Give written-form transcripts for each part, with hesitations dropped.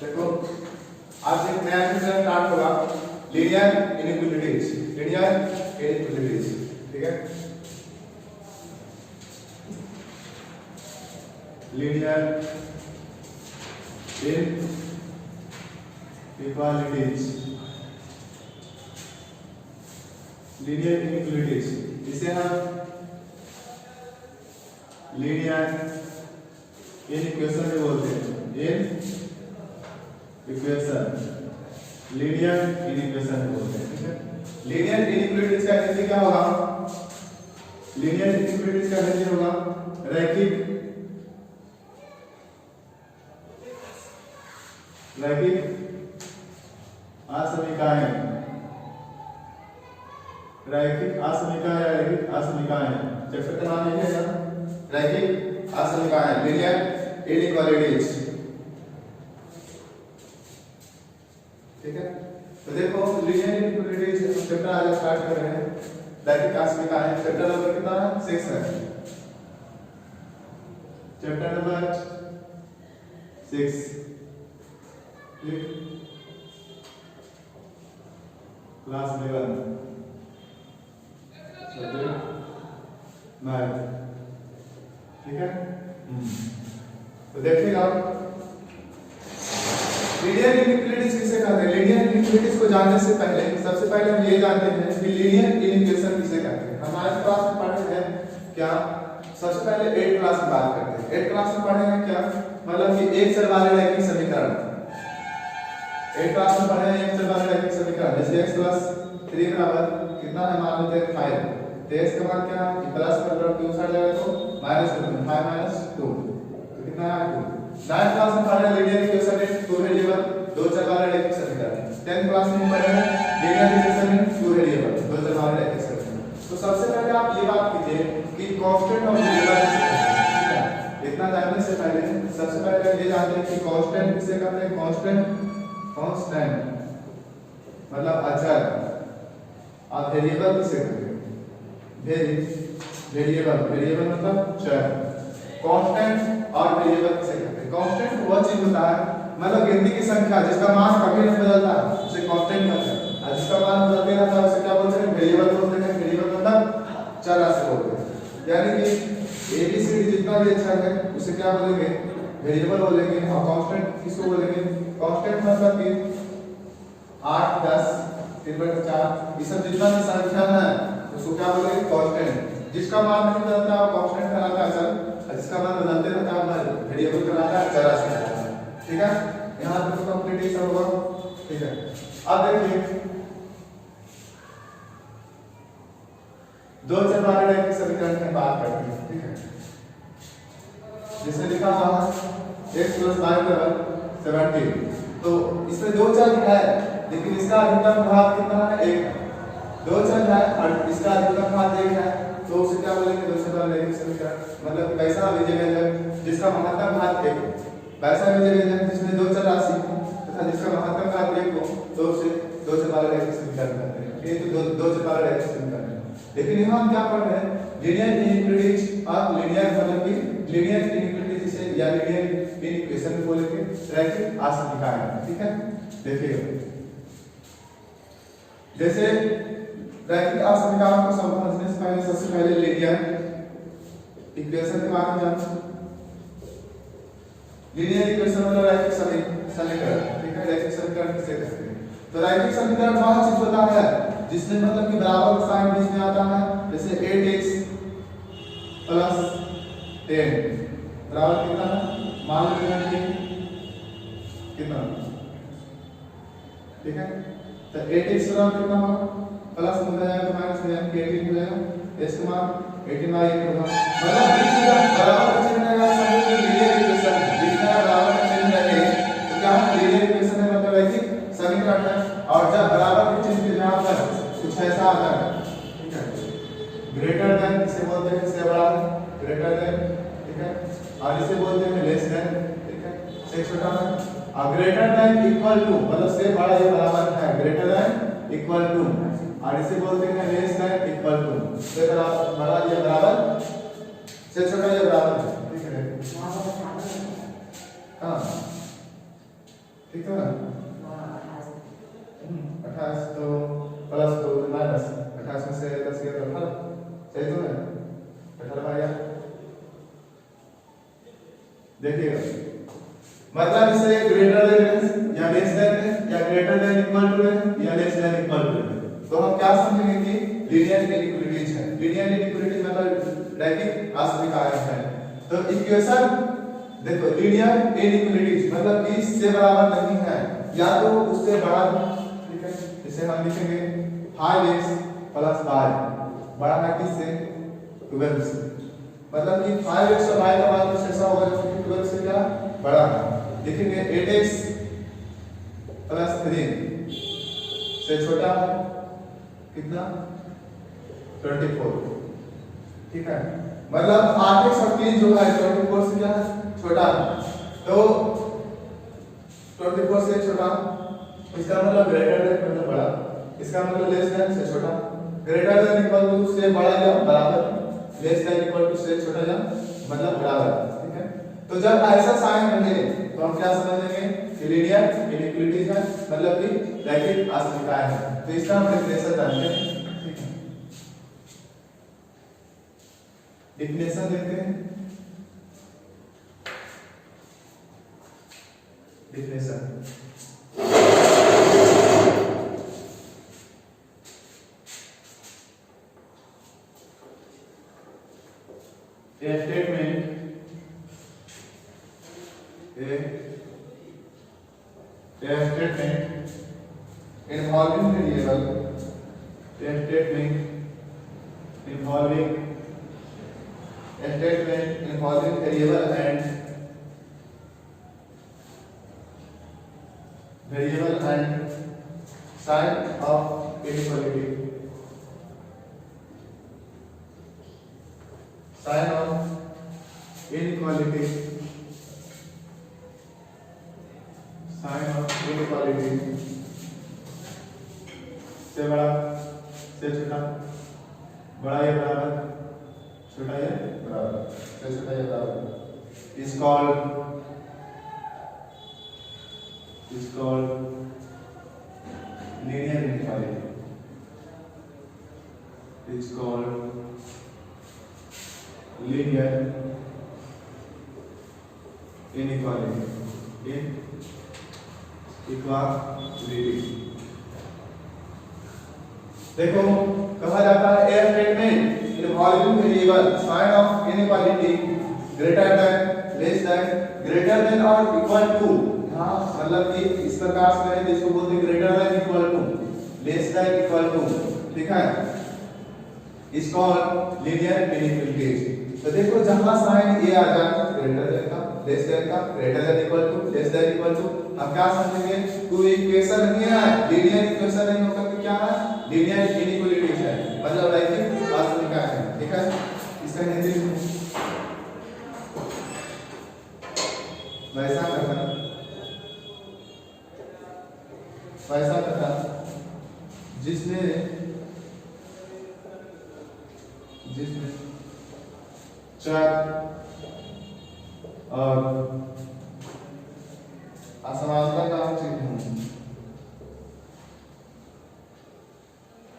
देखो आज एक नया सेशन स्टार्ट होगा, लीनियर इनइक्वालिटीज। लीनियर इनइक्वालिटीज, ठीक है। लीनियर इनइक्वालिटीज, लीनियर इनइक्वालिटीज, इसे हम लीनियर इनइक्वेशन भी बोलते हैं। इक्वेशन, लीनियर इनइक्वेशन बोलते हैं, ठीक है। लीनियर इनइक्वालिटीज का एनर्जी क्या होगा? लीनियर इनइक्वालिटीज का एनर्जी होगा रैखिक असमीकाएं, रैखिक असमीकाएं या रैखिक असमीकाएं। चैप्टर का नाम यही है ना, रैखिक असमीकाएं, लीनियर इनइक्वालिटीज, ठीक है। तो देखो लीनियर इनइक्वालिटीज चैप्टर आज स्टार्ट कर रहे हैं। रैखिक असमीकाएं चैप्टर नंबर कितना है? 6 है। चैप्टर नंबर 6, ठीक। क्लास 11 सब्जेक्ट मैथ, ठीक है। तो देखिएगा लीनियर इनइक्वालिटीज किसे कहते हैं। लीनियर इनइक्वालिटीज को जानने से पहले सबसे पहले हम ये जानते हैं कि लीनियर इनइक्वेशन किसे कहते हैं। हमारे क्लास में पढ़े हैं क्या? सबसे पहले 8 क्लास की बात करते हैं। 8 क्लास में पढ़े हैं क्या? मतलब कि एक चर वाले रैखिक समीकरण। 8 क्लास में पढ़े हैं एक चर वाले रैखिक समीकरण, जैसे x + 3 बराबर कितना है? मान लेते हैं 5। तो x का मान क्या है? प्लस का प्रोडक्ट क्यों साइड जाएगा तो माइनस कर देंगे, 5 - 2 तो कितना है? 2। 9th क्लास में पढ़े लीनियर इक्वेशन इन 2 वेरिएबल, 2 चर वाले रैखिक समीकरण। 10th क्लास में पढ़े हैं लीनियर इक्वेशन इन 2 वेरिएबल, 2 चर वाले रैखिक समीकरण। तो सबसे पहले आप ये बात कीजिए कि कांस्टेंट और वेरिएबल किसे कहते हैं, ठीक है। इतना जानने से पहले सबसे पहले ये जानते हैं कि कांस्टेंट किसे कहते हैं। कांस्टेंट मतलब अचर, और वेरिएबल किसे कहते हैं? वेरिएबल मतलब चर। कांस्टेंट और वेरिएबल किसे कहते हैं? कांस्टेंट वह चीज होता है मतलब गिनती की संख्या जिसका मान कभी नहीं बदलता है, उसे कांस्टेंट कहते हैं। और जिसका मान बदलते रहता है उसे क्या बोलते हैं? वेरिएबल बोलते हैं। वेरिएबल मतलब चर ऐसे बोलते हैं। यानी कि ABCD जितना भी अक्षर है उसे क्या बोलेंगे? वेरिएबल बोलेंगे। और कांस्टेंट किसको बोलेंगे? कांस्टेंट मतलब कि 8, 10, 3/4 ये सब जितना भी संख्या है उसको क्या बोलेंगे? कांस्टेंट। जिसका मान नहीं बदलता है कांस्टेंट कहलाता है चर, और जिसका मान बदलते रहता है वेरिएबल कहलाता है, चर राशि कहलाता है, ठीक है। यहां तक तो कंप्लीट ही सब होगा, ठीक है। अब देखिए 2 चर वाले रैखिक समीकरण की बात करते हैं, ठीक है। जिसमें लिखा हुआ है x + y = 17। तो इसमें 2 चर है लेकिन इसका अधिकतम घात कितना है? 1 है। 2 चर है और इसका अधिकतम घात 1 है, तो उसे क्या बोलेंगे? 2 चर वाले रैखिक समीकरण। मतलब वैसा वेरिएबल जिसका महत्तम घात 1 हो, वैसा वेरिएबल जिसमें 2 चर राशि तथा जिसका महत्तम घात 1 हो, तो उसे 2 चर वाले रैखिक समीकरण कहते हैं। ये तो 2 चर वाले रैखिक समीकरण है। लेकिन यहाँ हम क्या पढ़ रहे हैं? लीनियर इनइक्वालिटीज और लीनियर मतलब कि लीनियर इनइक्वालिटीज से या लीनियर इनइक्वेशन भी बोलेंगे रैखिक असमीकाएं, ठीक है। देखिए जैसे रैखिक असमीकाओं को समझने से पहले सबसे पहले लीनियर इक्वेशन के बारे में जानते हैं। लीनियर इक्वेशन मतलब रैखिक समीकरण, ठीक है। रैखिक समीकरण किसे कहते हैं? तो रैखिक समीकरण वह चीज होता है जिसमें मतलब कि बराबर का साइन बीच में आता है। जैसे 8x + 10 बराबर कितना है? मान लेते हैं कि कितना, ठीक है। तो 8x बराबर कितना होगा? प्लस में जाएगा तो माइनस में जाएगा, 18 हो जाएगा। x का मान 18/8 होगा। मतलब बीच में बराबर का चिन्ह रहेगा, समझो कि लीनियर इक्वेशन है। बीच में बराबर का चिन्ह रहे तो क्या है? लीनियर इक्वेशन है, मतलब रैखिक समीकरण है। और जब बराबर के चिन्ह के जगह पर कुछ ऐसा आता है, ठीक है। ग्रेटर देन इसे बोलते हैं, इससे बड़ा है ग्रेटर देन, ठीक है। और इसे बोलते हैं लेस देन, ठीक है, से छोटा है। और ग्रेटर देन इक्वल टू मतलब से बड़ा या बराबर है, ग्रेटर देन इक्वल टू। और इसे बोलते हैं लेस देन इक्वल टू, से बड़ा या बराबर, से छोटा या बराबर, ठीक है। हाँ ठीक देखिएगा, मतलब इसे ग्रेटर देन या लेस देन या ग्रेटर देन इक्वल टू या लेस देन इक्वल टू, तो हम क्या समझेंगे कि लीनियर इनइक्वालिटीज है। लीनियर इनइक्वालिटी मतलब रैखिक असमीकारण है। तो इक्वेशन देखो, लीनियर इनइक्वालिटीज मतलब कि इससे बराबर नहीं है या तो उससे बड़ा, ठीक है, इसे हम लिखेंगे 5x प्लस y बड़ा है किससे, 12 से, मतलब कि 5x और y का मान कुछ ऐसा होगा जो कि 12 से क्या बड़ा है। लिखेंगे 8x प्लस 3 से छोटा है कितना, 24, ठीक है, मतलब 8x और 3 जो है 24 से क्या छोटा है, तो 24 से छोटा, इसका मतलब ग्रेटर देन मतलब बड़ा, इसका मतलब लेस देन से छोटा, ग्रेटर देन इक्वल टू से बड़ा या बराबर, लेस देन इक्वल टू से छोटा या मतलब बराबर, ठीक है। तो जब ऐसा साइन रहे तो हम क्या समझेंगे कि लीनियर इनइक्वालिटीज है, मतलब कि रैखिक असमीकारण है। तो इसका हम डेफिनेशन जानते हैं, ठीक है, डेफिनेशन देखते हैं। Definition a statement involving variable, a statement involving variable and sign of inequality, sign of inequality, sign of inequality से बड़ा से छोटा, बड़ा या बराबर, छोटा या बराबर, से छोटा या बराबर, is called linear inequality, is called linear inequality, inequality। देखो, कहा जाता है a statement involving variable sign of inequality greater than, less than, greater than or equal to, हाँ मतलब कि इस प्रकार से है जिसको बोलते हैं greater than equal to, less than equal to, ठीक है, is called linear inequality। तो देखो जहां साइन a आ जाए ग्रेटर देन का, लेस देन का, greater than equal to, less than equal to, हम क्या समझेंगे, कोई इक्वेशन नहीं है, लीनियर इक्वेशन नहीं होकर के क्या है, लीनियर इनइक्वालिटी है, मतलब रैखिक असमीकारण है, ठीक है। इसका हिंदी वैसा कथा जिसमें चर और असमानता का चिन्ह हो,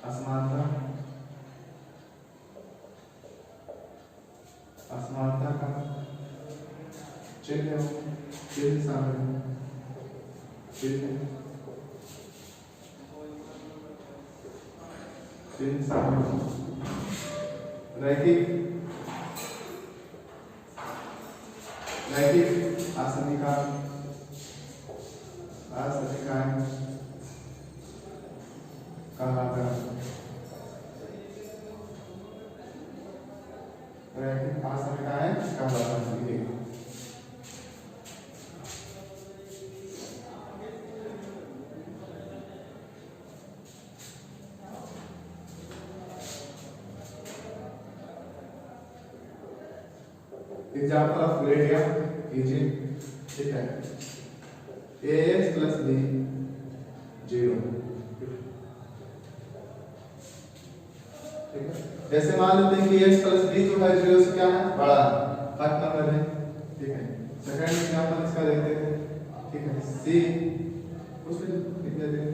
असमानता का चिन्ह शामिल है, चिन्ह शामिल है, रैखिक असमीकारण कहलाता है, रैखिक असमीकारण कहलाता है। एग्जाम्पल ऑफ ग्रेड या कीजिए, ठीक है, ax प्लस b 0, ठीक है। जैसे मान लेते हैं कि x प्लस b जो है 0 से क्या है बड़ा, फर्क नंबर है, ठीक है। सेकंड एग्जांपल इसका देखते हैं, ठीक है, c उसमें लिख देते हैं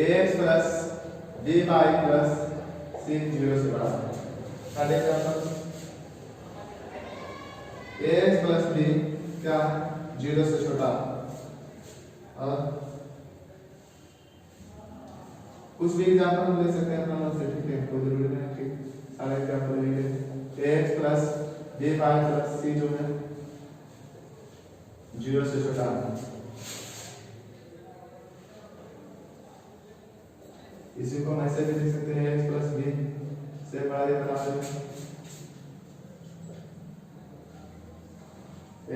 ax plus by plus c 0 से बड़ा। Third example ax plus b क्या 0 से छोटा। और कुछ भी एग्जाम्पल हम ले सकते हैं अपना मन से, ठीक है, कोई जरूरी नहीं कि सारे एग्जाम्पल लेंगे। ax plus b plus c जो है 0 से छोटा। इसी को हम ऐसे भी लिख सकते हैं ax प्लस b से बड़ा या बराबर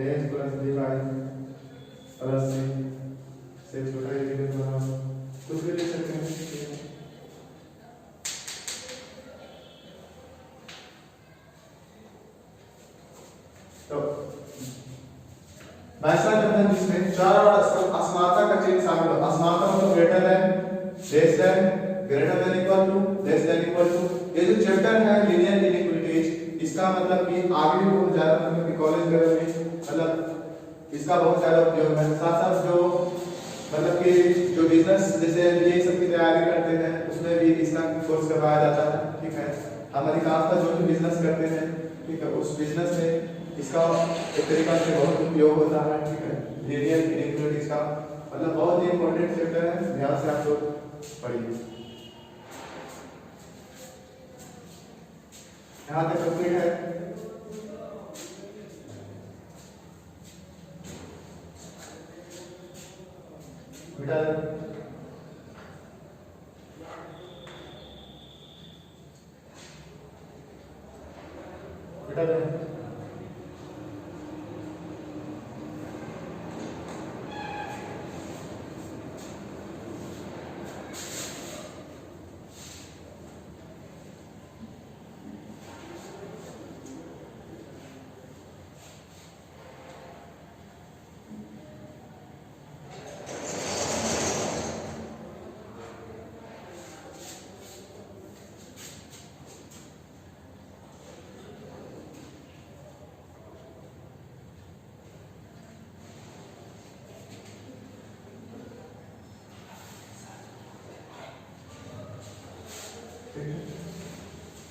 ax plus b plus c से छोटा या बराबर, कुछ भी लिख सकते हैं। तो वैसा करते हैं जिसमें चर और असमानता का चिन्ह शामिल हो। असमानता मतलब greater than, greater than equal to, less than equal to. ये जो चैप्टर है लीनियर इनइक्वालिटीज, इसका मतलब कि आगे भी बहुत ज्यादा मतलब कि कॉलेज लेवल में मतलब इसका बहुत ज्यादा उपयोग है। साथ साथ जो मतलब कि जो बिजनेस जैसे ये सब की तैयारी करते हैं उसमें भी इसका कोर्स करवाया जाता है, ठीक है। हम अधिकांशतः जो भी बिजनेस करते हैं, ठीक है, उस बिजनेस में इसका एक तरीका से बहुत उपयोग होता है, ठीक है। लीनियर इनइक्वालिटीज का मतलब बहुत ही इंपॉर्टेंट चैप्टर है, ध्यान से आप लोग पढ़िए। यहाँ तक कंप्लीट है। बेटा बेटा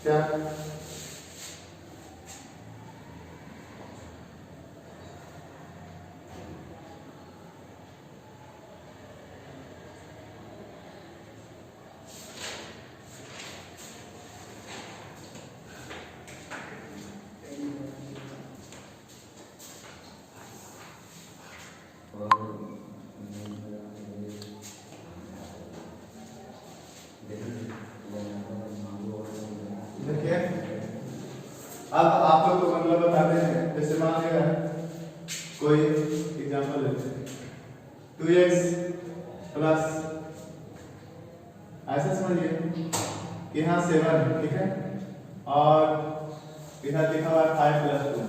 क्या अब आप लोग को मतलब बताते हैं। जैसे मान लिया कोई एग्जांपल लेते हैं 2x प्लस, ऐसा समझिए कि यहाँ 7 है, ठीक है, और इधर लिखा हुआ है 5 प्लस 2,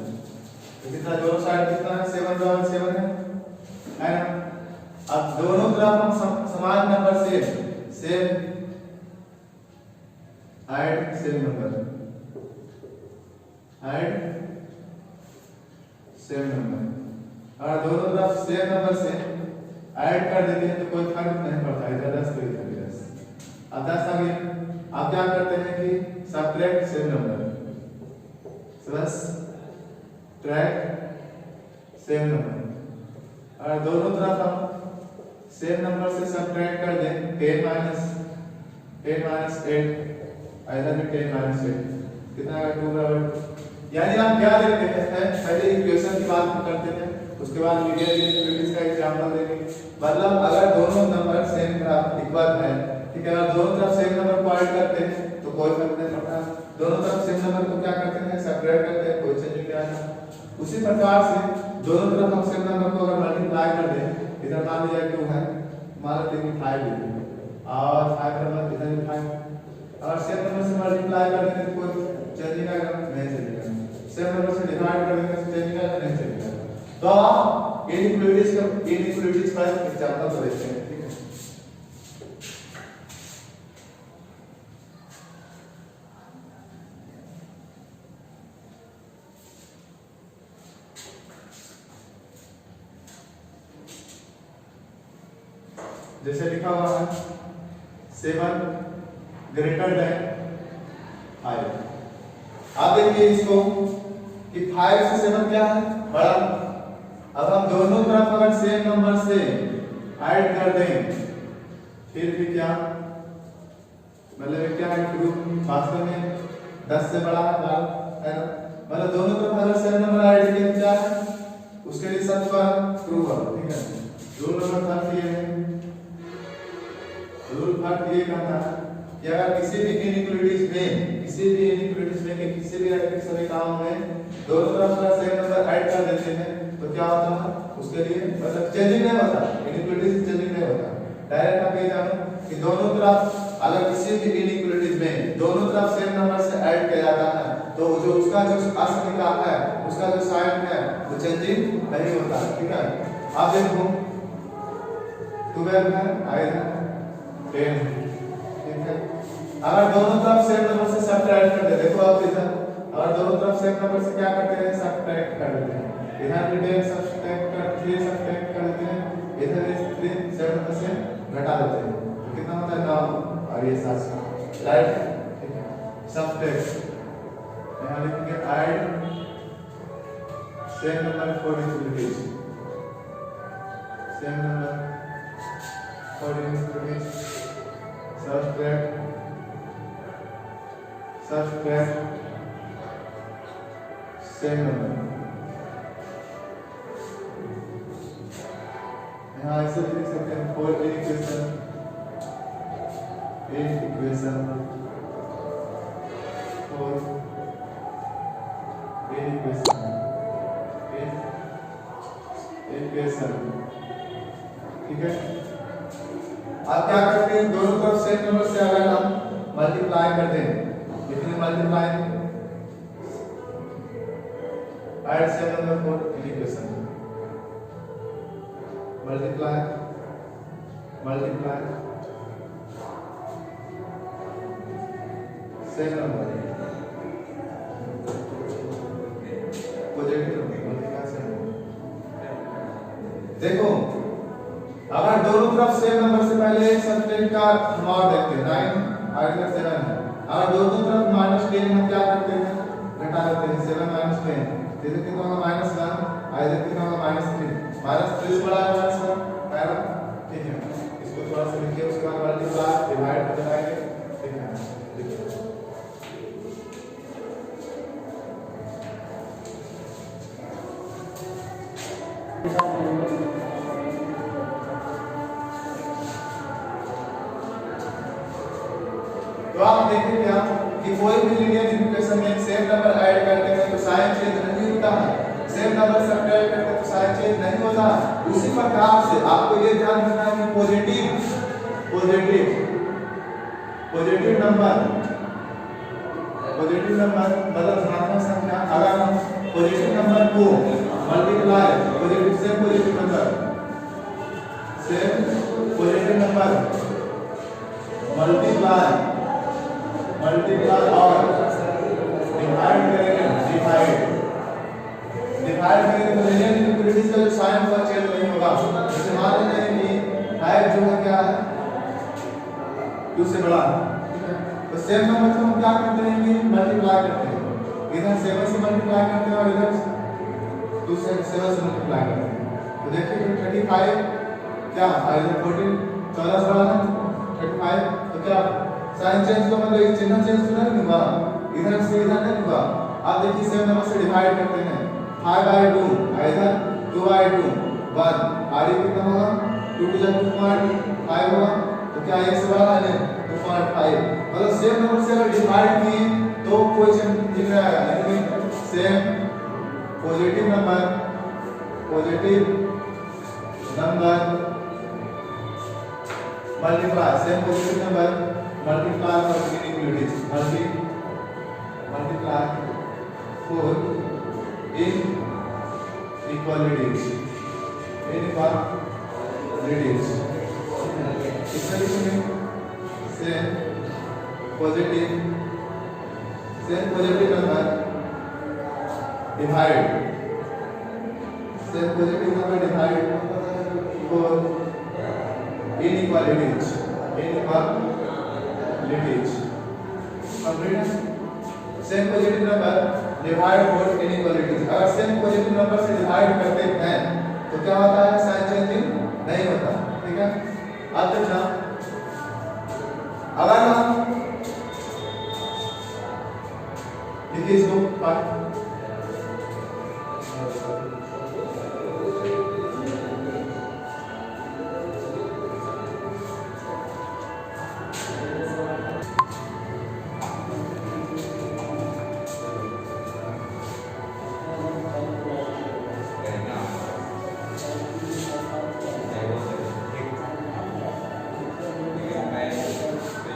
तो कितना दोनों साइड कितना है 7 बराबर 7 है ना। अब दोनों तरफ हम समान नंबर से same add same number add same number, और दोनों तरफ सेम नंबर से ऐड कर देते हैं तो कोई फर्क नहीं पड़ता, इधर 10 तो इधर 10। अब 10 आ गया, आप क्या करते हैं कि subtract same number plus tract same number, और दोनों तरफ हम सेम नंबर से सबट्रैक्ट कर दें 10 माइनस 8, इधर भी 10 माइनस 8, कितना आएगा 2 बराबर। यानी आप क्या देखते हैं, पहले इक्वेशन की बात करते हैं, उसके बाद लीनियर इनइक्वालिटीज का एग्जांपल देंगे। मतलब अगर दोनों नंबर सेम इक्वल है, ठीक है, अगर दोनों तरफ सेम नंबर को ऐड करते हैं तो कोई फर्क नहीं पड़ता, दोनों तरफ सेम नंबर को क्या करते हैं सेपरेट करते हैं, कोई चेंज नहीं आएगा। उसी प्रकार से दोनों तरफ हम सेम नंबर को अगर मल्टीप्लाई कर दें, इधर मान लीजिए 2 है, मान लीजिए 5 लिखेंगे और 5 नंबर इधर भी 5, और सेम नंबर से मल्टीप्लाई कर देंगे तो कोई चेंज आएगा नहीं चलेगा, सेम नंबर से डिवाइड कर देंगे तो चेंज आएगा नहीं चलेगा। तो आप इनइक्वालिटीज का एग्जांपल देखते हैं, ठीक है। जैसे लिखा हुआ है 7 ग्रेटर देन 5। आप देखिए इसको कि 5 से 7 क्या है बड़ा। अब हम दोनों तरफ अगर सेम नंबर से ऐड कर दें फिर भी क्या मतलब क्या है ट्रू, वास्तव में 10 से बड़ा है ना, मतलब दोनों तरफ अगर सेम नंबर ऐड किया क्या है उसके लिए सच हुआ ट्रू हुआ। ठीक है, रूल नंबर 30 ये है, रूल फर्स्ट ये कहता है कि अगर किसी भी इनइक्वालिटीज में कि किसी भी एलिमेंट समीकरणों में दोनों तरफ का सेम नंबर ऐड कर देते हैं तो क्या होता है उसके लिए मतलब चेंजिंग नहीं होता, इनइक्वालिटीज चेंजिंग नहीं होता। डायरेक्ट आप ये जानो कि दोनों तरफ अगर किसी भी इनइक्वालिटीज में दोनों तरफ सेम नंबर से ऐड किया जाता है तो जो उसका जो असमीकरण है उसका जो साइन है वो चेंजिंग नहीं होता। ठीक है, आप देखो 12 है आएगा 10। ठीक है, अगर दोनों तरफ सेम नंबर से सब्ट्रैक्ट कर दे, देखो आप इधर अगर दोनों तरफ सेम नंबर से क्या करते हैं सब्ट्रैक्ट कर देते हैं, इधर भी 10 सब्ट्रैक्ट कर 3 सब्ट्रैक्ट कर देते हैं, इधर भी 3 7 नंबर से घटा देते हैं तो कितना होता है 9 और ये 7 राइट। ठीक है, सब्ट्रैक्ट यहाँ लिखेंगे add same number for inequalities, same number for inequalities subtract same number. यहाँ ऐसे लिख सकते हैं फॉर इक्वेशन ठीक है, आप क्या करते हैं दोनों तरफ सेम नंबर से अगर हम मल्टीप्लाई कर दें कितने multiply add same number for equation multiply same number positive देखो अगर दोनों तरफ सेम नंबर से पहले सब्ट्रैक्ट का अमाउंट देखते हैं 9 और इधर 7 है, अगर दोनों तरफ -10 हम क्या करते हैं घटा देते हैं 7 - 10 इधर कितना होगा -1 और इधर कितना होगा -3 -3 बड़ा है -1 है ना। ठीक है, इसको थोड़ा सा लिखिए उसके बाद मल्टीप्लाई डिवाइड कर देंगे। ठीक है, तो आप देखें क्या कि कोई भी लीनियर इक्वेशन में सेम नंबर ऐड करते हैं तो साइन चेंज नहीं होता है, सेम नंबर सब्ट्रैक्ट करते हैं तो साइन चेंज नहीं होता। उसी प्रकार से आपको ये ध्यान रखना है कि पॉजिटिव नंबर मतलब धनात्मक संख्या अगर हम पॉजिटिव नंबर को मल्टीप्लाई पॉजिटिव नंबर मल्टीप्लाई और डिवाइड करेंगे तो लीनियर इक्वेशन का जो साइन होगा चेंज नहीं होगा। जैसे मान लें कि 5 जो है क्या है 2 से बड़ा, तो सेम नंबर को हम क्या करते हैं कि मल्टीप्लाई करते हैं, इधर 7 से मल्टीप्लाई करते हैं और इधर 2 से 7 से मल्टीप्लाई करते हैं। तो देखिए 35 क्या और इधर 14 14 से बड़ा है 35, तो क्या साइन चेंज तो मतलब ये चिन्ह चेंज तो नहीं हुआ, इधर से इधर नहीं हुआ। आप देखिए सेम नंबर से डिवाइड करते हैं 5/2 इधर 2/2 1 और ये कितना होगा 2 * 2.5 होगा, तो क्या एक से बड़ा है 2.5। मतलब सेम नंबर से अगर डिवाइड किए तो कोई चिन्ह दिख रहा है, लेकिन same positive number multiply same positive number multiply for inequalities multiply for inequalities इसमें लिखेंगे same positive number divide for inequalities complete है। Same positive number divide for inequalities. अगर सेम पॉजिटिव नंबर से डिवाइड करते हैं तो क्या होता है, साइन चेंजिंग नहीं होता। ठीक है, अब देखना अगर हम देखिए इसको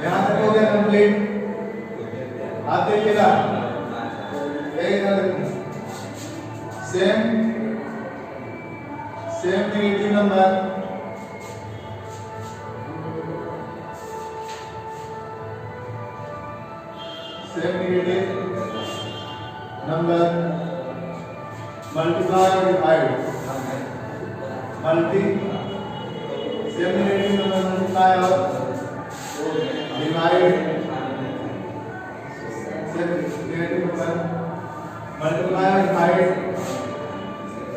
यहाँ तक हो गया कंप्लीट। आप देखिएगा सेम नेगेटिव नंबर मल्टीप्लाई और divide same negative number multiply और divide same negative number multiply और divide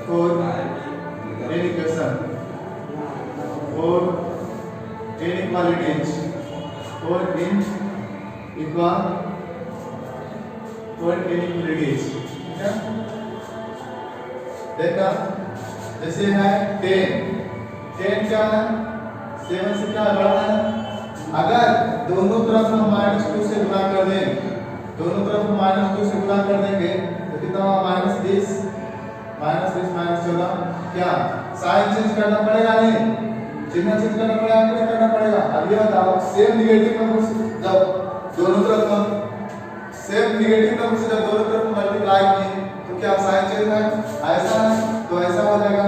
for in equation for inequalities ठीक है। देखा जैसे है 10 क्या है, 7 से क्या बड़ा है। अगर दोनों तरफ हम -2 से गुणा कर दें, दोनों तरफ हम -2 से गुणा कर देंगे तो कितना होगा, -20 -14 क्या साइन चेंज करना पड़ेगा, नहीं चिन्ह चेंज करना पड़ेगा, नहीं करना पड़ेगा। अब ये बताओ सेम नेगेटिव नंबर से जब दोनों तरफ हम सेम नेगेटिव नंबर से जब दोनों तरफ मल्टीप्लाई किए तो क्या साइन चेंज है, ऐसा है तो ऐसा हो जाएगा,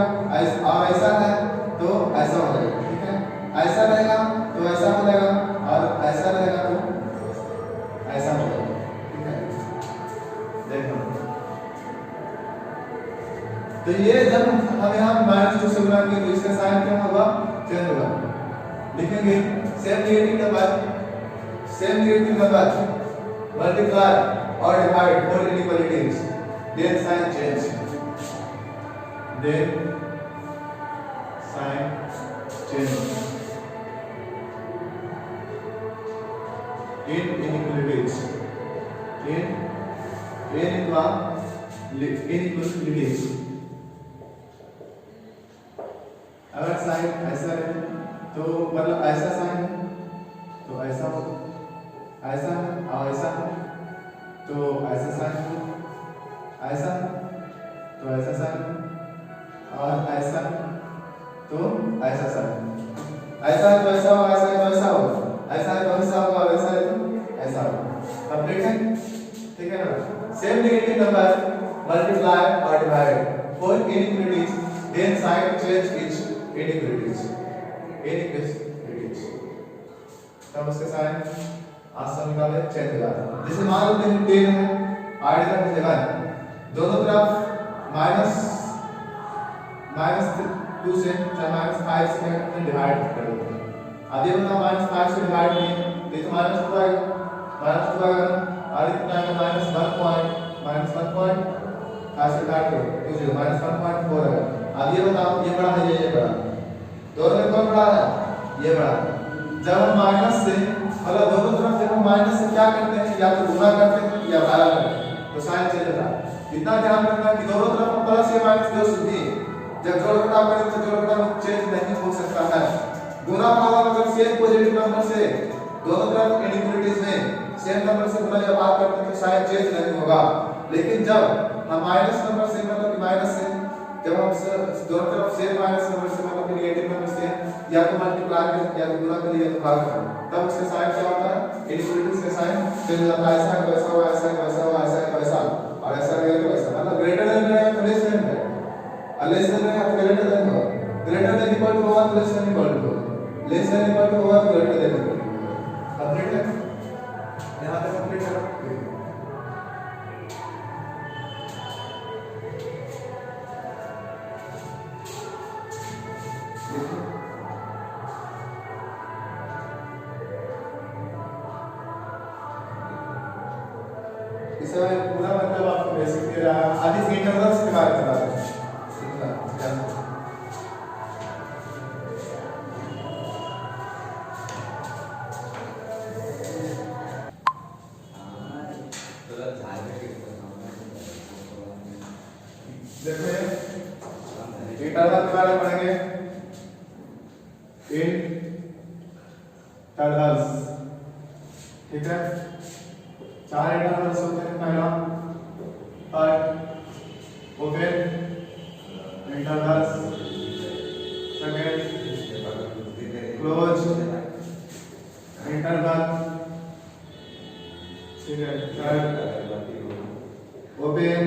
और ऐसा है तो ऐसा हो जाएगा। ठीक है, ऐसा रहेगा तो ऐसा हो जाएगा और ऐसा रहेगा तो ऐसा हो जाएगा। ठीक है, देखो तो ये जब हम यहाँ -2 से गुणा किए तो इसका साइन क्या होगा, चेंज होगा। लिखेंगे सेम नेगेटिव नंबर मल्टीप्लाई और divide for inequalities, then sign change, in inequalities अगर साइन ऐसा है तो मतलब ऐसा साइन तो ऐसा हो, ऐसा है और ऐसा है तो ऐसा साइन हो, ऐसा तो ऐसा साइन और ऐसा तो ऐसा साइन, ऐसा है तो ऐसा हो, ऐसा है तो ऐसा हो, ऐसा है तो ऐसा होगा और ऐसा है तो ऐसा होगा। कंप्लीट है, ठीक है ना। सेम नेगेटिव नंबर मल्टीप्लाई और divide for inequalities, then sign change each inequalities तब उसके साइन आंसर निकाले चेंज हो जाता है। जैसे मान लो 10 है, आइडिया का जगह दोनों तरफ -2 से चाहे -5 से डिवाइड कर देते हैं। अब ये बताओ -5 से डिवाइड नहीं ये तो -2 आएगा, और इतना आएगा -1 पॉइंट 5 से काट दो तो जो -1.4 है। अब ये बताओ ये बड़ा है ये बड़ा, दोनों में कौन बड़ा है, ये बड़ा। जब हम माइनस से मतलब दोनों तरफ जब हम माइनस से क्या करते हैं, या तो गुणा करते हैं या भागा करते हैं तो साइन चेंज होता है। इतना ध्यान रखना कि दोनों तरफ हम प्लस या माइनस दो सुधी जब जोड़ घटाव करें तो जोड़ घटाव चेंज नहीं हो सकता है। गुणा भागा अगर सेम पॉजिटिव नंबर से दोनों तरफ इनइक्वालिटीज में सेम नंबर से गुणा या भाग करते हैं तो साइन चेंज नहीं होगा। लेकिन जब हम माइनस नंबर से मतलब कि माइनस से जब हम दोनों तरफ सेम माइनस नंबर से मतलब कि नेगेटिव नंबर से या तो मल्टीप्लाई कर या तो गुणा कर या तो भाग कर तब उसका साइन क्या होता है, इनइक्वालिटीज का साइन चेंज हो जाता है। ऐसा है तो ऐसा हुआ, ऐसा है तो ऐसा हुआ, ऐसा है तो ऐसा और ऐसा रहेगा तो ऐसा। मतलब ग्रेटर देन रहेगा तो लेस देन रहेगा और लेस देन रहेगा तो ग्रेटर देन होगा, ग्रेटर देन इक्वल टू होगा तो लेस देन इक्वल टू होगा, लेस देन इक्वल टू होगा तो greater than equal to. Complete है, यहां तक कंप्लीट है। इसका पूरा मतलब आपको बेसिक पासिंग इंटरवल्स के बारे में बता दें। देखो इंटरवल के बारे में पढ़ेंगे। इंटरवल्स, ठीक है, 4 इंटरवल्स होते हैं। पहला open intervals, second close interval, ठीक है, third open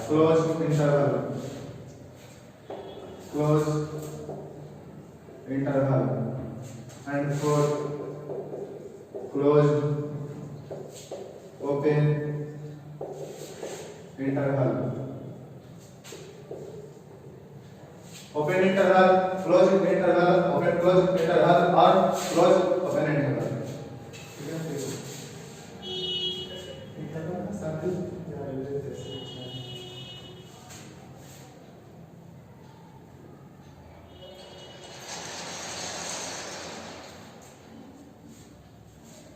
close interval, close interval, and fourth close open interval. Open interval, close interval, open close interval और क्लोज ओपन इंटरवल, ठीक है। इंटरवल का सर्कल या रेलवे जैसे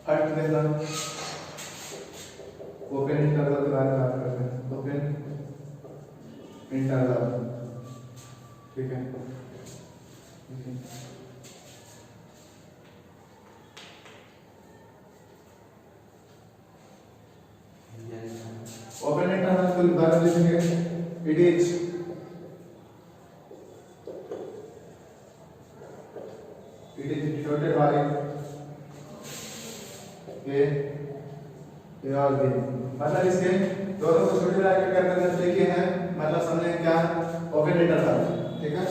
हट देना। ओपन इंटरवल के बारे में बात करते हैं। ओपन इंटरवल, ठीक है, ओपन इंटरवल के बारे में लिखेंगे। इट इज डिनोटेड बाय ए और बी, मतलब इसके दोनों को छोटे ब्रैकेट के अंदर लिखे हैं, मतलब समझे क्या ओपन इंटरवल, ठीक है,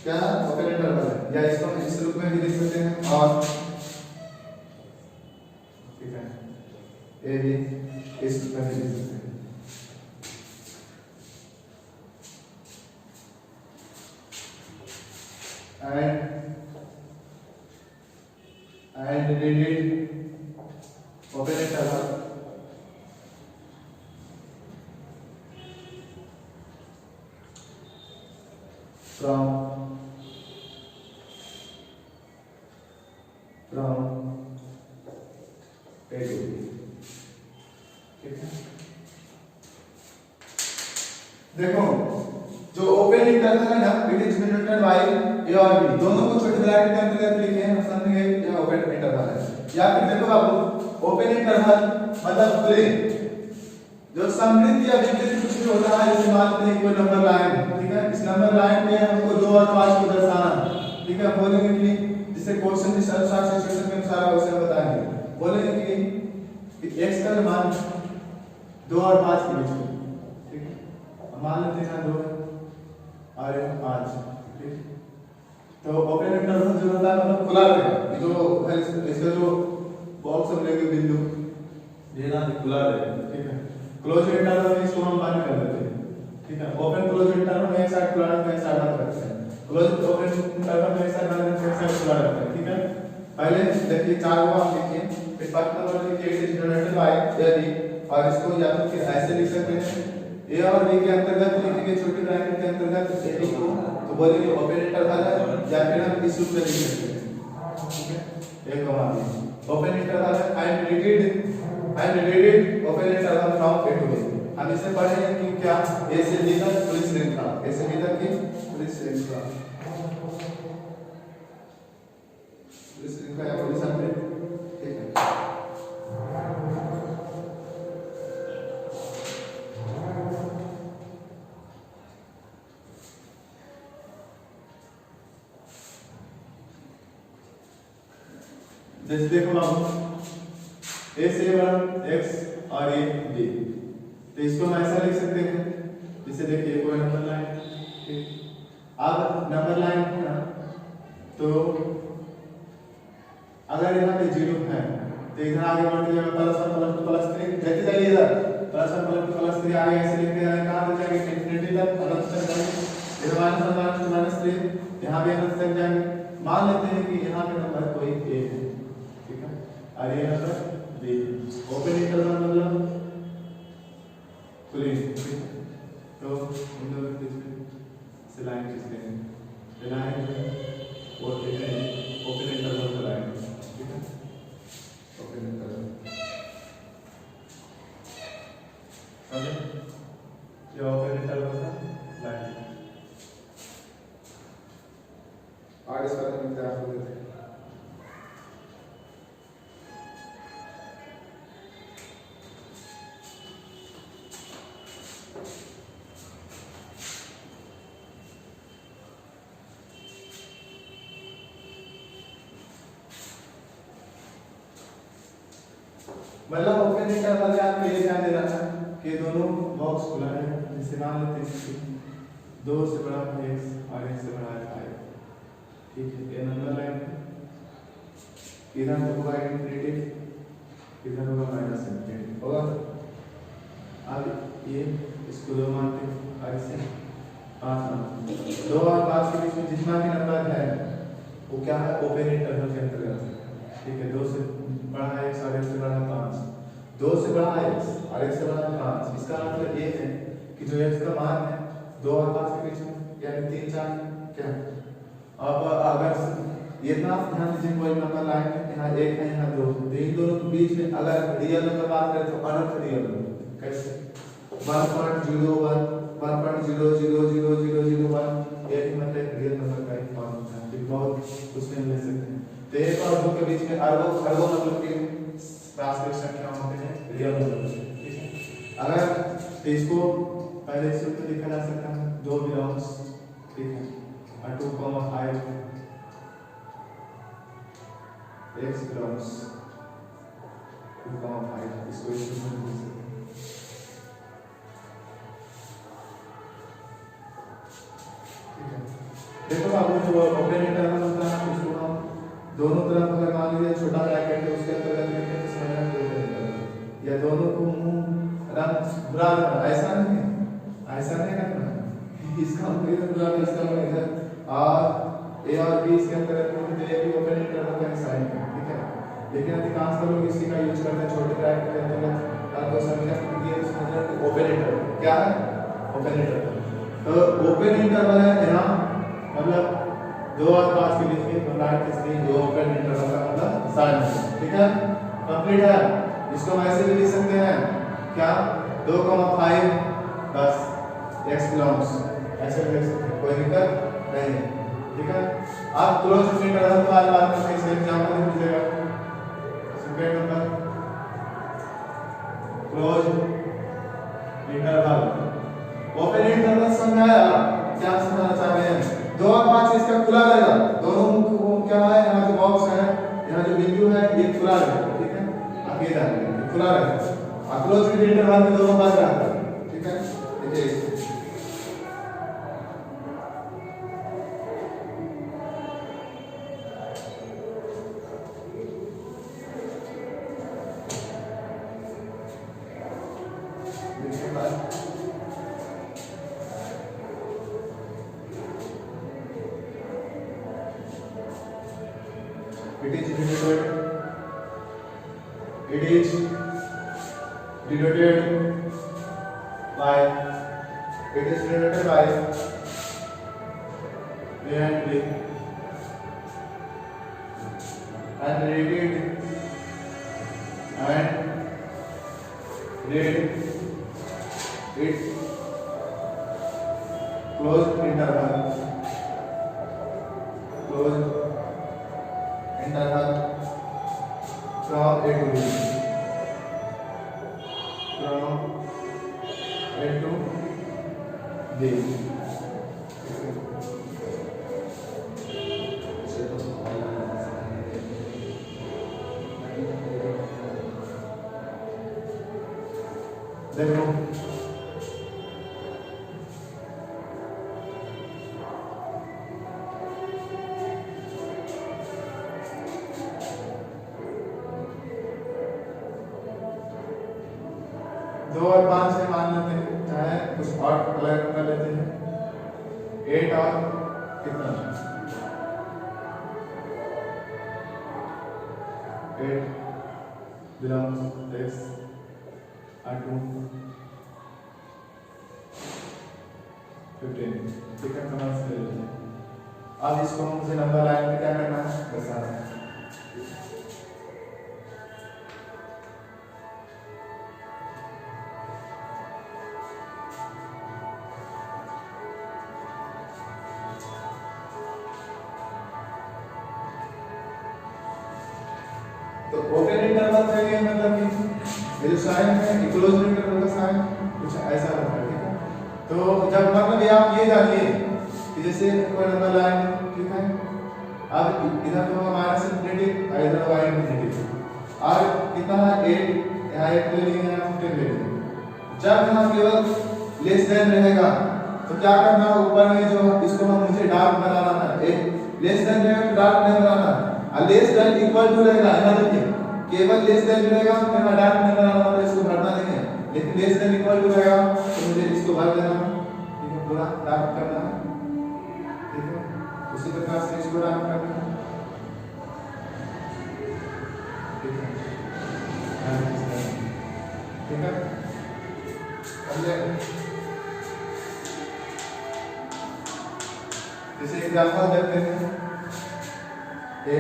क्या ओपन इंटरवल है, या इसको इस रूप में भी लिख सकते हैं, और ठीक है ए बी इस रूप में भी लिख सकते हैं। and read it open interval from A to B, ठीक है। देखो जो ओपन इंटरवल है ना, इट इज डिनोटेड बाय ए और बी, दोनों को छोटे ब्रैकेट के अंतर्गत लिखे हैं, समझ गए, यह ओपन इंटरवल है। या फिर देखो बाबू, ओपन इंटरवल मतलब खुले, जो समृद्ध या विपरीत कुछ भी होता है, जैसे मान लेते हैं कोई नंबर लाइन, ठीक है, इस नंबर लाइन पे हमको 2 और 5 को दर्शाना, ठीक है, बोलेंगे कि जिसे क्वेश्चन जिस अनुसार सिचुएशन के अनुसार वैसे बताएंगे, बोलेंगे कि x का मान 2 और 5 के बीच में, ठीक है, मान लेते हैं 2 और 5, ठीक। तो ओपन इंटरवल जो होता है मतलब खुला रहेगा, जो इसका जो बॉक्स हम लेंगे बिंदु ये ना खुला रहेगा, ठीक है। क्लोज इंटरवल में इसको हम बंद कर देते हैं, ठीक है। ओपन क्लोज इंटरवल में एक साइड खुला रहता है, एक साइड बंद रखते हैं। क्लोज ओपन इंटरवल में एक साइड बंद रखते हैं, एक साइड खुला रहता है, ठीक है। पहले देखिए 4 को आप लिखिए, फिर फर्स्ट नंबर लिखिए it is denoted by A B, और इसको या तो फिर ऐसे लिख सकते हैं, ए और बी के अंतर्गत लिखेंगे छोटे ब्रैकेट के अंतर्गत ए बी को, तो बोलेंगे ओपन इंटरवल है, या फिर हम इस रूप में लिख सकते हैं, ठीक है। एक कमा दीजिए ओपन इंटरवल है, I am readed open interval from A to B. हम इसे पढ़ेंगे कि क्या ए से बी तक पूरी श्रृंखला, ए से बी तक की पूरी श्रृंखला या पूरी समृद्ध, ठीक है। जैसे देखो बाबू, ए से बड़ा x और ए b, तो इसको हम ऐसा लिख सकते हैं, जैसे देखिए कोई नंबर लाइन, ठीक। अब नंबर लाइन है ना, तो अगर यहाँ पे 0 है तो इधर आगे बढ़ते जाएगा +1 +2 +3, देखते जाइए इधर +1 +2 +3 आगे ऐसे लिखते जाएंगे, कहां तक जाएंगे, इंफिनिटी तक, अनंत तक जाएंगे, इधर -1 -3, यहाँ भी अनंत तक जाएंगे। मान लेते हैं कि यहाँ पे नंबर कोई a है, ठीक है, और ये नंबर b। ओपन इंटरवल मतलब खुली, ऐसे लाइन खींचते हैं, लाइन और ओपन इंटरवल का लाइन, ठीक है, ओपन इंटरवल समझे, ये ओपन इंटरवल का लाइन। आगे इसका एग्जाम्पल देते हैं। मतलब ओपन इंटरवल में आपको ये ध्यान देना है कि दोनों बॉक्स खुला है, जैसे मान लेते हैं कि 2 से बड़ा है x और x से बड़ा है 5, ठीक है, ये नंबर लाइन इधर होगा इंफिनिटी, इधर होगा माइनस इंफिनिटी होगा। अब ये इसको 2 मानते हैं और इसे 5 मानते हैं। 2 और 5 के बीच में जितना भी नंबर है वो क्या है, ओपन इंटरवल के अंतर्गत, ठीक है। 2 से बड़ा है x और x से बड़ा है 5, 2 से बड़ा है x और x से बड़ा है 5। इसका मतलब ये है कि जो x का मान है 2 और 5 के बीच में, यानी 3 4 क्या। अब अगर ये इतना ध्यान दीजिए, कोई नंबर लाइन है, यहाँ 1 है, यहाँ 2, तो इन दोनों के बीच में अगर रियल नंबर बात करें तो अनंत रियल नंबर कैसे 1.01 1.000001, ये भी मतलब रियल नंबर का एक फॉर्म है, तो बहुत उसमें ले सकते हैं। तो 1 और 2 के बीच में अरबों मतलब के वास्तविक संख्या होते हैं, रियल नंबर, ठीक है। अगर इसको पहले सूत्र लिखा जा सकता है 2 बिलोंग्स, ठीक है, और 2,5 x बिलोंग्स 2,5, इसको इस सूत्र में लिख सकते हैं, ठीक है। देखो अब जो ओपन इंटरवल होता है उसको हम दोनों तरफ अगर मान लीजिए छोटा ब्रैकेट है उसके अंतर्गत लिखें तो इसमें ओपन इंटरवल, या दोनों को मुंह रंग बुरा करना, ऐसा नहीं करना, इसका मतलब बुरा नहीं, इसका मतलब इधर और a और b इसके अंतर्गत में तो ये भी ओपन इंटरवल का साइन है, ठीक है। लेकिन अधिकांश लोग इसी का यूज करते हैं छोटे ब्रैकेट के अंतर्गत आपको संख्या दिए तो समझना कि ओपन इंटरवल क्या है, ओपन इंटरवल। तो ओपन इंटरवल है यहाँ मतलब 2 और 5 के बीच में ब्रैकेट इसलिए जो ओपन इंटरवल का मतलब साइन है, ठीक है, कंप्लीट है। इसको हम ऐसे भी लिख सकते हैं क्या 2,5 बस x बिलोंग्स, ऐसे लिख सकते हैं, कोई दिक्कत नहीं, ठीक है। आप क्लोज इंटरवल वाली बात करते हैं, इसलिए एग्जांपल लिख दीजिएगा। Second number close interval, open interval समझाया, क्या समझना चाह रहे हैं, 2 और 5 इसका खुला रहेगा, दोनों मुख क्या है, यहाँ जो बॉक्स है, यहाँ जो बिंदु है ये खुला रहेगा, ठीक है, अकेला रहेगा, खुला रहेगा, और क्लोज इंटरवल में दोनों बंद रहता है, ठीक है। देखिए it is denoted by and rated and rate it closed interval from A to B, देखो दो और 5 से मान लेते हैं, चाहे कुछ और अलग कर लेते हैं, 8 और कितना 8 belongs to x और 2 15। ठीक है, समझ ले लीजिए। अब इसको मुझे नंबर लाइन में क्या करना है, दर्शाना है। तो ओपन इंटरवल का ये मतलब कि ये जो साइन है क्लोज इंटरवल का साइन कुछ ऐसा होता है। ठीक है, तो जब मतलब ये आप ये जानिए कि जैसे कोई नंबर लाइन, ठीक है, अब इधर तो माइनस इंफिनिटी और इधर होगा इंफिनिटी, और कितना है 8, यहाँ 8 ले लिए, यहाँ 15 ले लिए। जब यहाँ केवल लेस देन रहेगा तो क्या करना है, ऊपर में जो इसको हम मुझे डार्क बनाना है, एक लेस देन रहेगा तो डार्क नहीं बनाना है, और लेस देन इक्वल टू रहेगा, यहाँ देखिए केवल लेस देन रहेगा तो मैं डार्क नहीं बनाना है, इसको भरना नहीं है, लेकिन लेस देन इक्वल टू रहेगा तो मुझे इसको भर देना है। ठीक है, पूरा डार्क करना है। ठीक है, उसी प्रकार से इसको डार्क करना है। ठीक है, ठीक है, जैसे एग्जांपल देखते हैं, ए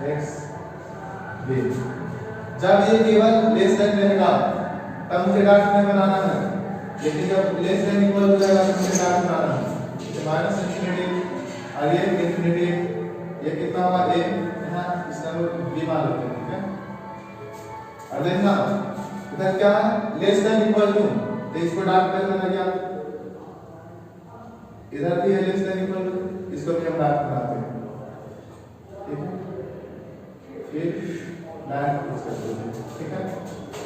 एक्स बी, जब ये केवल लेस देन रहेगा तब मुझे डार्क नहीं बनाना है, लेकिन जब लेस देन इक्वल हो जाएगा तो मुझे डार्क बनाना है। तो माइनस इंफिनिटी और ये इंफिनिटी, ये कितना हुआ, ए, यहाँ इसका बी मान लेते हैं। ठीक है, और देखना इधर क्या है, लेस देन इक्वल टू, तो इसको डार्क कर देना, क्या इधर भी है लेस देन इक्वल टू, इसको भी हम डार्क बनाते हैं। ठीक है, फिर डार्क करते हैं। ठीक है,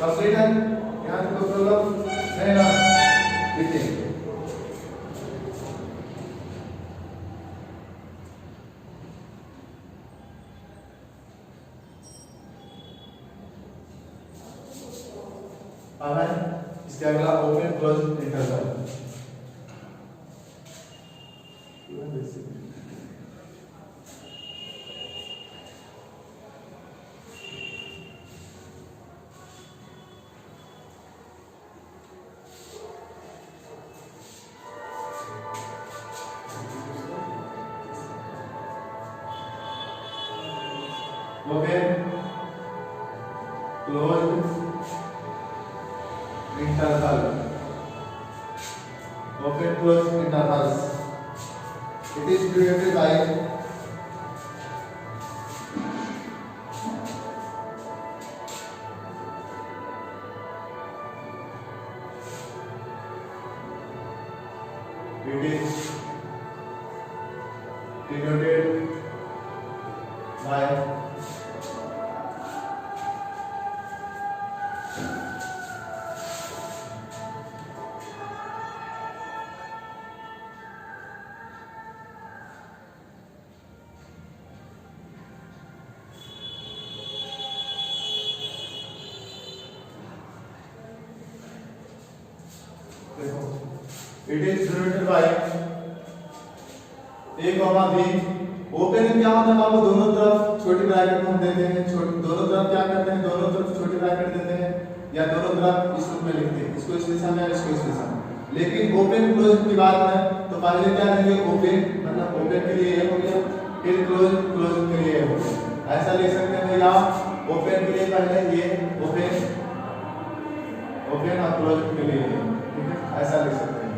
कंप्लीट है, यहाँ पे कोई प्रॉब्लम नहीं ना, देखिए अब है इसके अगला open close interval. Open close interval, open close intervals, it is created by denoted by it is denoted by a comma b। Open क्या होता है बाबू, दोनों तरफ छोटी ब्रैकेट हम देते हैं, दोनों तरफ क्या करते हैं, दोनों तरफ छोटी ब्रैकेट देते हैं, या दोनों तरफ इस रूप में लिखते हैं, इसको इस दिशा में, इसको इस दिशा में। लेकिन ओपन क्लोज की बात है तो पहले क्या लेंगे, ओपन मतलब ओपन के लिए ये हो गया, फिर क्लोज क्लोज के लिए हो गया, ऐसा लिख सकते हैं भैया। ओपन के लिए पहले ये ओपन, ओपन और क्लोज के लिए, ठीक है, ऐसा लिख सकते हैं।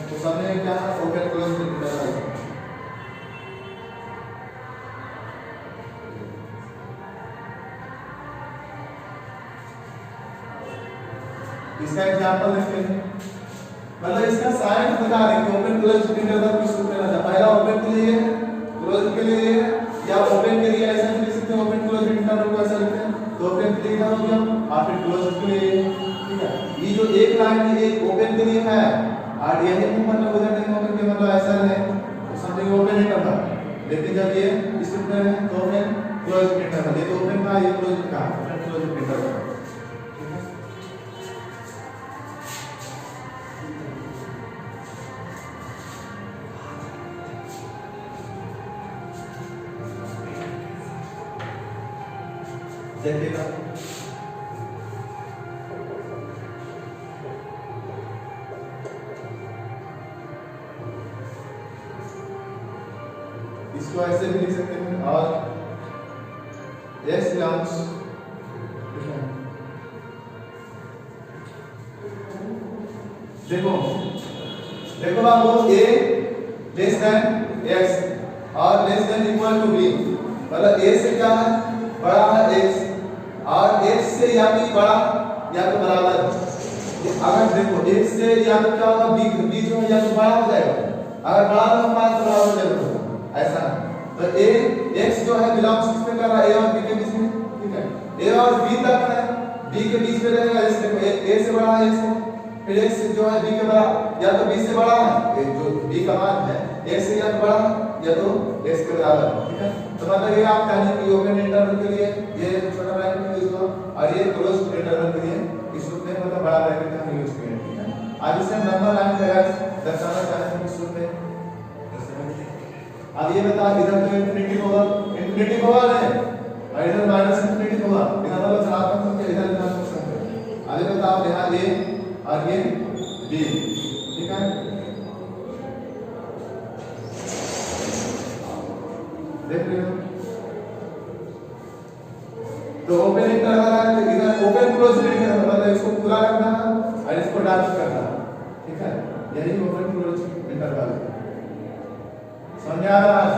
तो समझे क्या है ओपन क्लोज इंटरवल। इसका एग्जांपल देखते हैं, मतलब इसका साइन बता देंगे ओपन क्लोज इंटरवल किस रूप में रहता है। पहला ओपन के लिए, क्लोज के लिए, या ओपन के लिए ऐसा लिख सकते हैं, ओपन क्लोज इंटरवल को ऐसा लिखते हैं। तो ओपन के लिए क्या हो गया और फिर क्लोज के लिए, ठीक है। ये जो एक लाइन है ये ओपन के लिए है और यही मतलब उधर नहीं ओपन के मतलब ऐसा है तो समझिए ओपन इंटरवल। लेकिन जब ये इस रूप में है तो ओपन क्लोज इंटरवल, ये तो ओपन का, ये क्लोज का, ओपन क्लोज इंटरवल। देखिएगा इसको ऐसे भी लिख सकते हैं और x बिलोंग्स देखो बाबू a लेस देन x और less than equal to b, मतलब a से क्या है बड़ा है x और x से या भी बड़ा या तो बराबर। अगर देखो x से या तो क्या होगा b जो है या तो बड़ा हो जाएगा, अगर बड़ा तो हमारा बड़ा हो जाएगा ऐसा है। तो a x जो है बिलोंग्स किसमें कर रहा है a और b के बीच में, ठीक है a और b तक है, b के बीच में रहेगा। जैसे देखो a से बड़ा है x फिर x जो है b के बड़ा या तो b से बड़ा है, जो b का मान है x से या तो बड़ा या तो x के बराबर, ठीक है। तो मतलब ये आप कहने की ओपन इंटरवल के लिए ये छोटा ब्रैकेट यूज हुआ और ये क्लोज इंटरवल के लिए इस रूप में मतलब बड़ा ब्रैकेट हम यूज करें, ठीक है। अब इसे नंबर लाइन अगर दर्शाना चाहते हैं इस रूप में, अब ये बता इधर तो इंफिनिटी होगा नहीं और इधर माइनस इंफिनिटी होगा, इधर मतलब धनात्मक संख्या इधर धनात्मक संख्या। आगे बताओ यहाँ a और ये b, ठीक है। देख रहे हो तो ओपन इंटरवल है तो इधर ओपन क्लोज इंटरवल मतलब इसको खुला रखना है और इसको डार्क करना है, ठीक है। यही ओपन क्लोज इंटरवल है। समझ आ रहा है?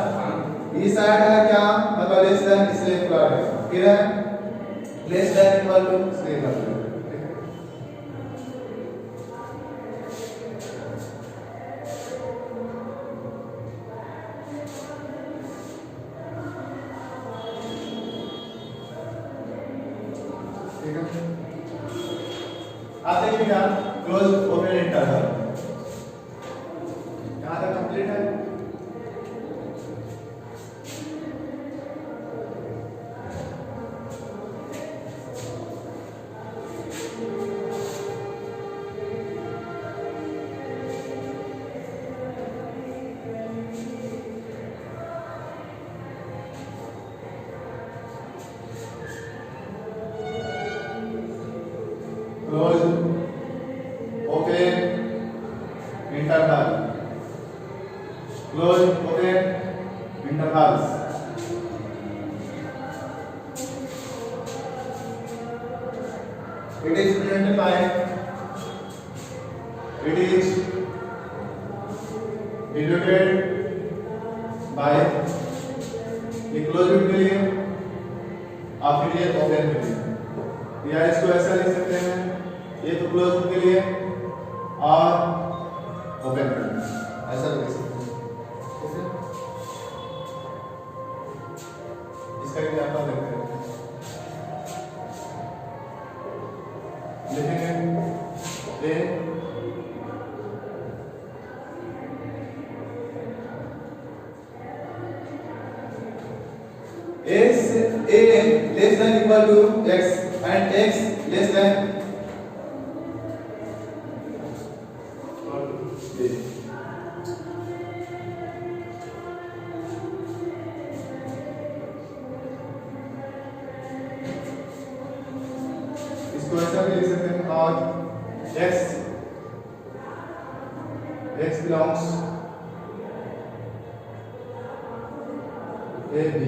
इस साइड है क्या मतलब लेस देन इसलिए खुला रहेगा, फिर है लेस देन इक्वल टू इसलिए बंद रहेगा, ठीक है। आप देखिए क्या क्लोज ओपन इंटरवल यहाँ तक कंप्लीट है। Close open interval, close open intervals. It is represented by ये क्लोज के लिए और फिर ये ओपन के लिए, या इसको ऐसा लिख सकते हैं ये तो क्लोज के लिए और ओपन के लिए ऐसा लिख सकते हैं, ठीक है। इसका एग्जांपल देखते हैं, लिखेंगे ए less than equal to x and x less than b। इसको ऐसा भी लिख सकते हैं और x belongs a b,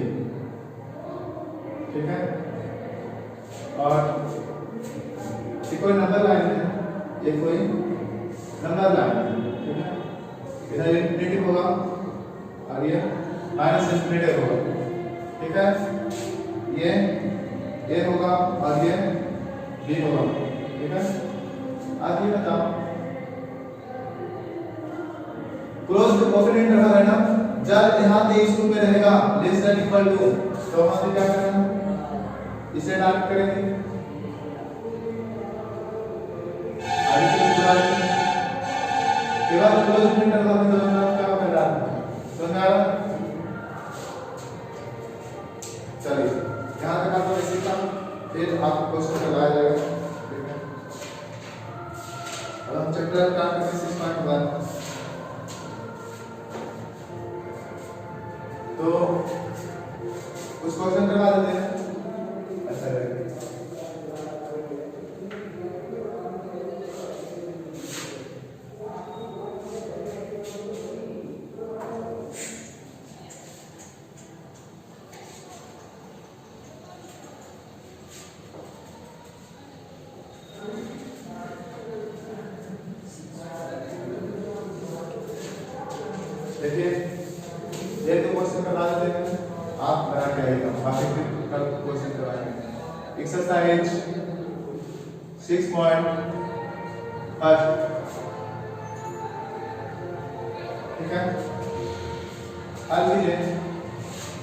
ठीक है। और ये कोई नंबर लाइन है, ये कोई नंबर लाइन है, ठीक है। इधर इंफिनिटी होगा और ये माइनस इंफिनिटी होगा, ठीक है। ये a होगा और ये b होगा, ठीक है। अब ये बताओ क्लोज ओपन इंटरवल है ना, जब यहाँ पे इस रूप में रहेगा लेस देन इक्वल टू तो वहां पे क्या करना है इसे डार्क करेंगे आगे से पूरा केवल क्लोज इंटरवल में दोनों तरफ क्या होगा डार्क। समझ आ रहा? चलिए यहाँ तक आपको सीखा, फिर आपको क्वेश्चन लगाया जाएगा, ठीक है। अब हम चैप्टर का 6.1 तो कुछ क्वेश्चन करवा देते हैं, अच्छा रहेगा। देखिए ये तो क्वेश्चन करवा देते हैं, आप बना के आइएगा, बाकी फिर कल क्वेश्चन करवाएंगे। एक्सरसाइज 6.5, ठीक है। हल कीजिए।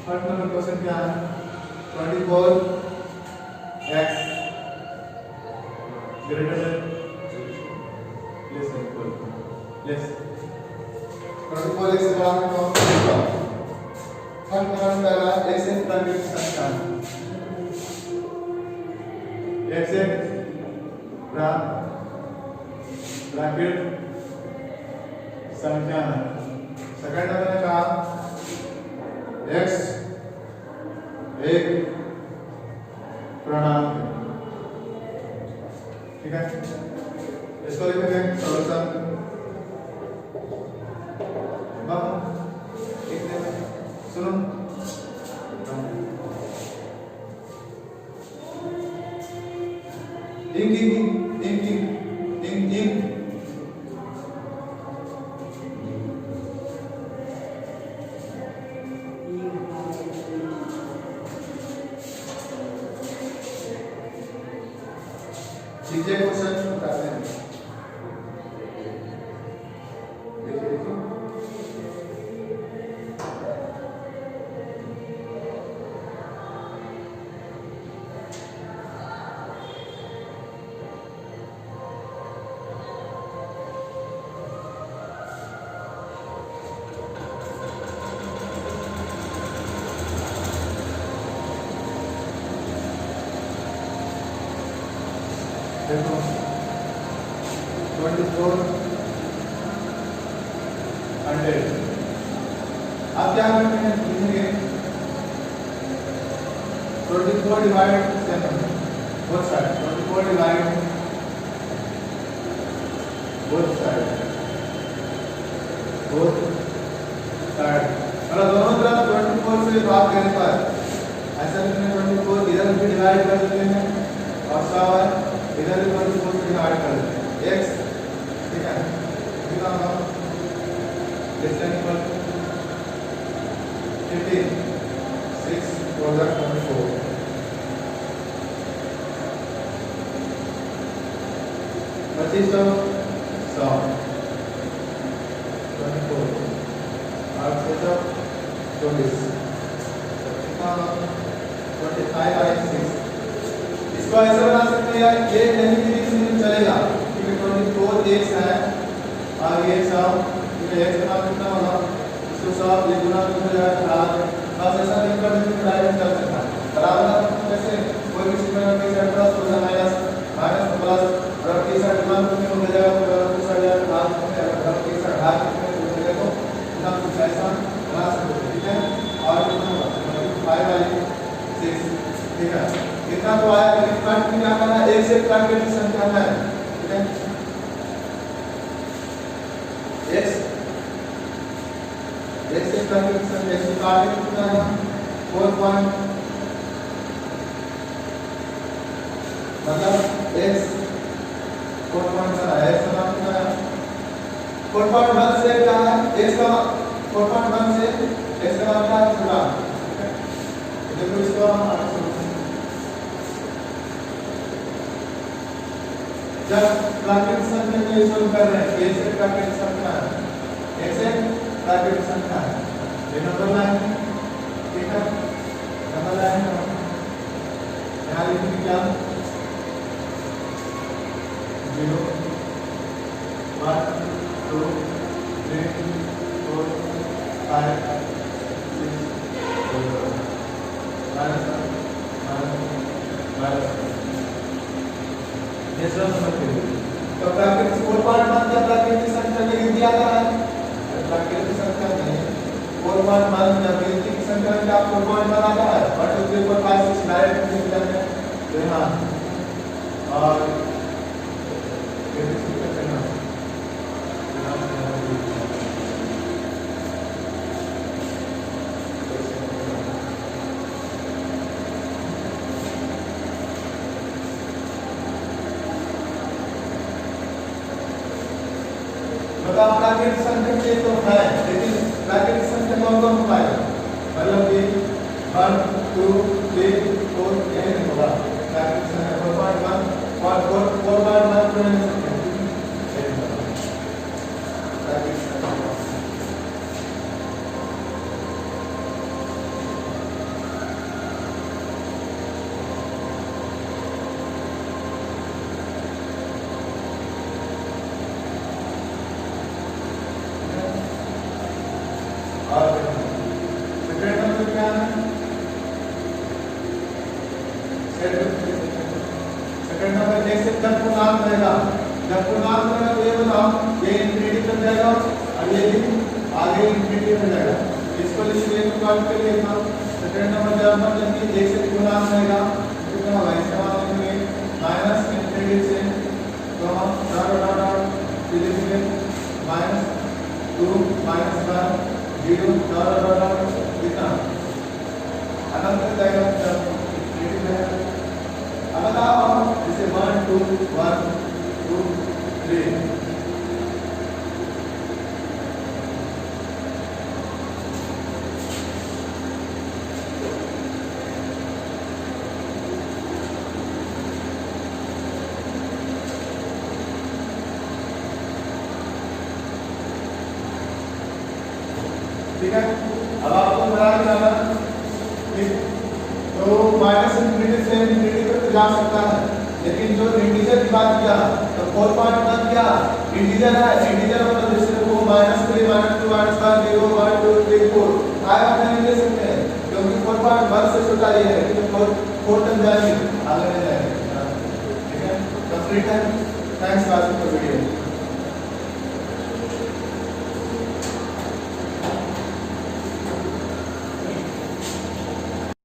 फर्स्ट नंबर क्वेश्चन क्या है? 24x greater than less than equal less 24x से बड़ा है कौन सा? फर्स्ट नंबर पहला x से प्राकृतिक संख्या है, x से प्राकृतिक संख्या है। सेकंड नंबर ने कहा x एक पूर्णांक है, ठीक है। इसको लिखेंगे सॉल्यूशन। सुनो चीजें क्वेश्चन बताते हैं। देखो 2400 आप क्या करते हैं? लिखेंगे 24 divide 7 both side, 24 divide both side मतलब दोनों तरफ 24 से भाग देने पर ऐसा लिखने 24 इधर भी डिवाइड कर देते हैं और साथ इधर भी 24 से डिवाइड कर देते हैं x, ठीक है। कितना होगा? लेस देन इक्वल 15 6 24 25 100 24 और 24 कितना 25/6। इसको ऐसे बना सकते हैं, ये नहीं चलेगा क्योंकि 24x है और ये सब x का मान कितना होगा? इसको सब ये गुना हो जाएगा 8। बस ऐसा नहीं कर सकते, डायरेक्ट कर सकता है बराबर। कैसे कोई भी सीक्वेंस के साथ प्लस हो जाए माइनस माइनस प्लस और के साथ गुना में हो जाएगा तो बराबर हो जाएगा भाग में, अगर के साथ भाग में हो जाएगा तो इतना कुछ ऐसा बना सकते हैं, ठीक है। और कितना होगा? 5/6, ठीक है। कितना तो आया, लेकिन फ्रंट में क्या करना है? एक से प्राकृतिक संख्या है, ठीक है। x से प्राकृतिक संख्या इसको काटने में कितना है? 4 पॉइंट मतलब x 4 पॉइंट का है, x का मान कितना है? 4.1 से क्या है? x का 4.1 से x का मान क्या है? छोटा, ठीक है। देखो इसको हम जब प्राकृतिक संख्या को सोल्व कर रहे हैं, ये से प्राकृतिक संख्या है, ऐसे प्राकृतिक संख्या है, ये नंबर लाइन, ठीक है। नंबर लाइन यहाँ लिखेंगे क्या? 0 1 2 3 4 5 6 ये सब समझते हैं। तो प्राकृतिक 4.1 का प्राकृतिक संख्या में लिख दिया था, प्राकृतिक संख्या में 4.1 जब गिनती की संख्या में आप 4.1 आता है 1 2 3 4 5 6 डायरेक्ट लिख देते हैं तो यहाँ और प्राकृतिक संख्या तो है, लेकिन सेकंड नंबर एक से जब पूर्णांक रहेगा, जब पूर्णांक रहेगा तो ये बताओ ये इंफिनिटी तक जाएगा और ये भी आगे इंफिनिटी में जाएगा, इसको इसलिए तो काट के लिए था। सेकंड नंबर जब मतलब कि एक से पूर्णांक रहेगा तो क्या होगा, इसका मतलब है माइनस इंफिनिटी से तो हम डॉट डॉट डॉट लिखेंगे -2 -1 0 डॉट डॉट डॉट कितना अनंत तक जाएगा जब इंफिनिटी में। अब बताओ जैसे 1 2 1 2 3 ठीक है। अब आपको बता देना ठीक, तो माइनस इंफिनिटी से इंफिनिटी तक जा सकता है, लेकिन जो इंटीजर की बात किया तो 4.1 क्या इंटीजर है, इंटीजर मतलब जैसे वो -3 -2 -1 0 1 2 3 4 काय आप नहीं ले सकते हैं क्योंकि 4.1 से छोटा ये है कि 4 तक जाएंगे आगे नहीं जाएंगे। ठीक है, कंप्लीट है। Thanks for watching the video.